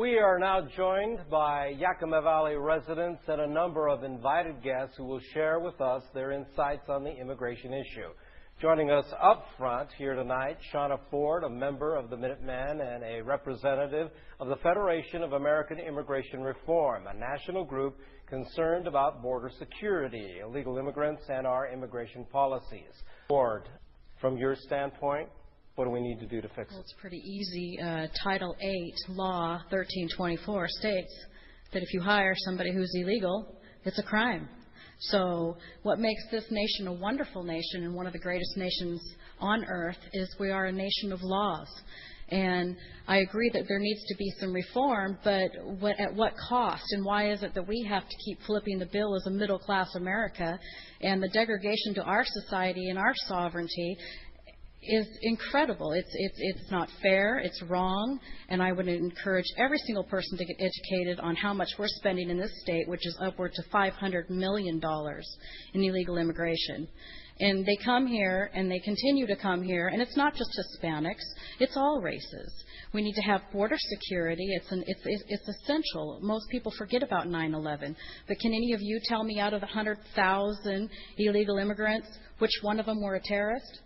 We are now joined by Yakima Valley residents and a number of invited guests who will share with us their insights on the immigration issue. Joining us up front here tonight, Shawna Forde, a member of the Minutemen and a representative of the Federation of American Immigration Reform, a national group concerned about border security, illegal immigrants, and our immigration policies. Forde, from your standpoint, what do we need to do to fix it? Well, it's pretty easy. Title 8, Law 1324 states that if you hire somebody who's illegal, it's a crime. So what makes this nation a wonderful nation and one of the greatest nations on earth is we are a nation of laws. And I agree that there needs to be some reform, but at what cost? And why is it that we have to keep flipping the bill as a middle-class America? And the degradation to our society and our sovereignty is incredible. It's not fair, it's wrong, and I would encourage every single person to get educated on how much we're spending in this state, which is upward to $500 million in illegal immigration. And they come here, and they continue to come here, and it's not just Hispanics, it's all races. We need to have border security. It's essential. Most people forget about 9/11. But can any of you tell me out of the 100,000 illegal immigrants, which one of them were a terrorist?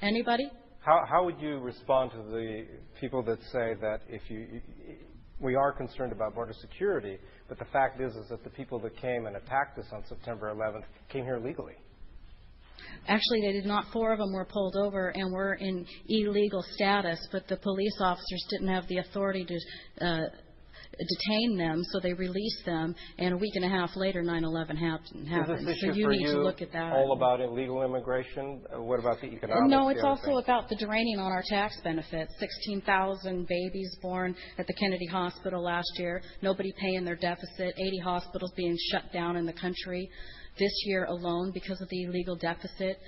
Anybody? How would you respond to the people that say that we are concerned about border security, but the fact is that the people that came and attacked us on September 11th came here legally? Actually, they did not. 4 of them were pulled over and were in illegal status, but the police officers didn't have the authority to detain them, so they released them, and a week and a half later 9/11 happened. Is this so issue you for need you to look at that. all about illegal immigration? What about the economics? No, it's also about the draining on our tax benefits. 16,000 babies born at the Kennedy Hospital last year, nobody paying their deficit, 80 hospitals being shut down in the country this year alone because of the illegal deficit,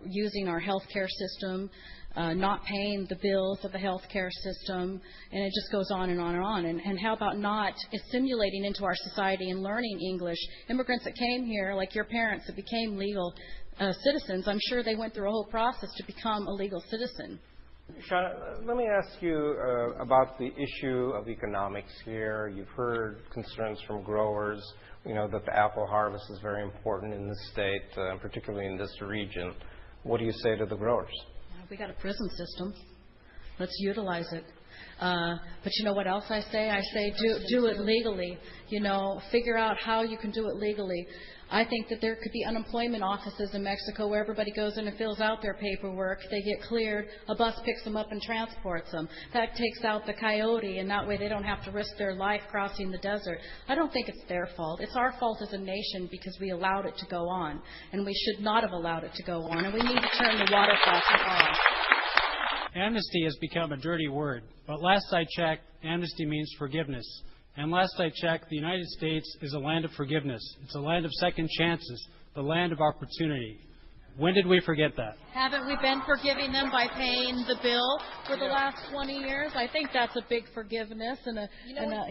using our health care system, not paying the bills of the health care system, and it just goes on and on and on. And how about not assimilating into our society and learning English? Immigrants that came here, like your parents that became legal citizens, I'm sure they went through a whole process to become a legal citizen. Shawna, let me ask you about the issue of economics here. You've heard concerns from growers, that the apple harvest is very important in this state, particularly in this region. What do you say to the growers? We got a prison system. Let's utilize it. But you know what else I say? I say do it legally. Figure out how you can do it legally. I think that there could be unemployment offices in Mexico where everybody goes in and fills out their paperwork. They get cleared. A bus picks them up and transports them. That takes out the coyote, and that way they don't have to risk their life crossing the desert. I don't think it's their fault. It's our fault as a nation because we allowed it to go on, and we should not have allowed it to go on, and we need to turn the water faucet off. Amnesty has become a dirty word, but last I checked, amnesty means forgiveness. And last I checked, the United States is a land of forgiveness. It's a land of second chances, the land of opportunity. When did we forget that? Haven't we been forgiving them by paying the bill for the last 20 years? I think that's a big forgiveness and a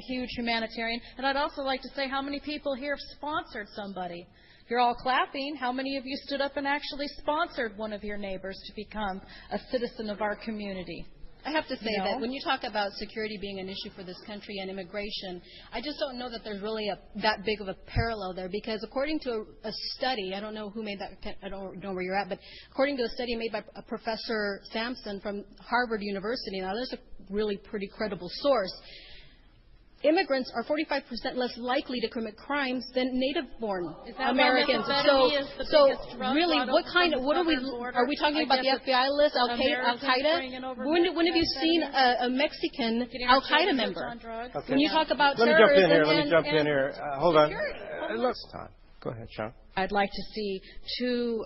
huge humanitarian. And I'd also like to say how many people here have sponsored somebody. You're all clapping. How many of you stood up and actually sponsored one of your neighbors to become a citizen of our community? I have to say that when you talk about security being an issue for this country and immigration, I just don't know that there's really that big of a parallel there, because according to a study, I don't know who made that, I don't know where you're at, but according to a study made by Professor Sampson from Harvard University, now there's a really pretty credible source, immigrants are 45% less likely to commit crimes than native-born Americans. So really, what are we talking about? The FBI list, Al-Qaeda? When have you seen a Mexican Al-Qaeda member? Okay. When you talk about terrorism, let me jump in here. Hold on. Look, go ahead, Sean. I'd like to see 2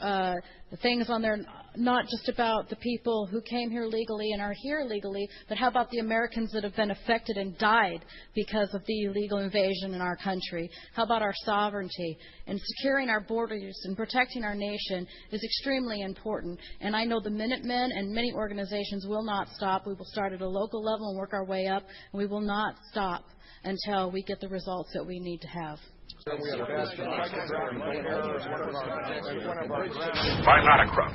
things on there, not just about the people who came here legally and are here legally, but how about the Americans that have been affected and died because of the illegal invasion in our country? How about our sovereignty? And securing our borders and protecting our nation is extremely important. And I know the Minutemen and many organizations will not stop. We will start at a local level and work our way up, and we will not stop until we get the results that we need to have. I'm not a crook.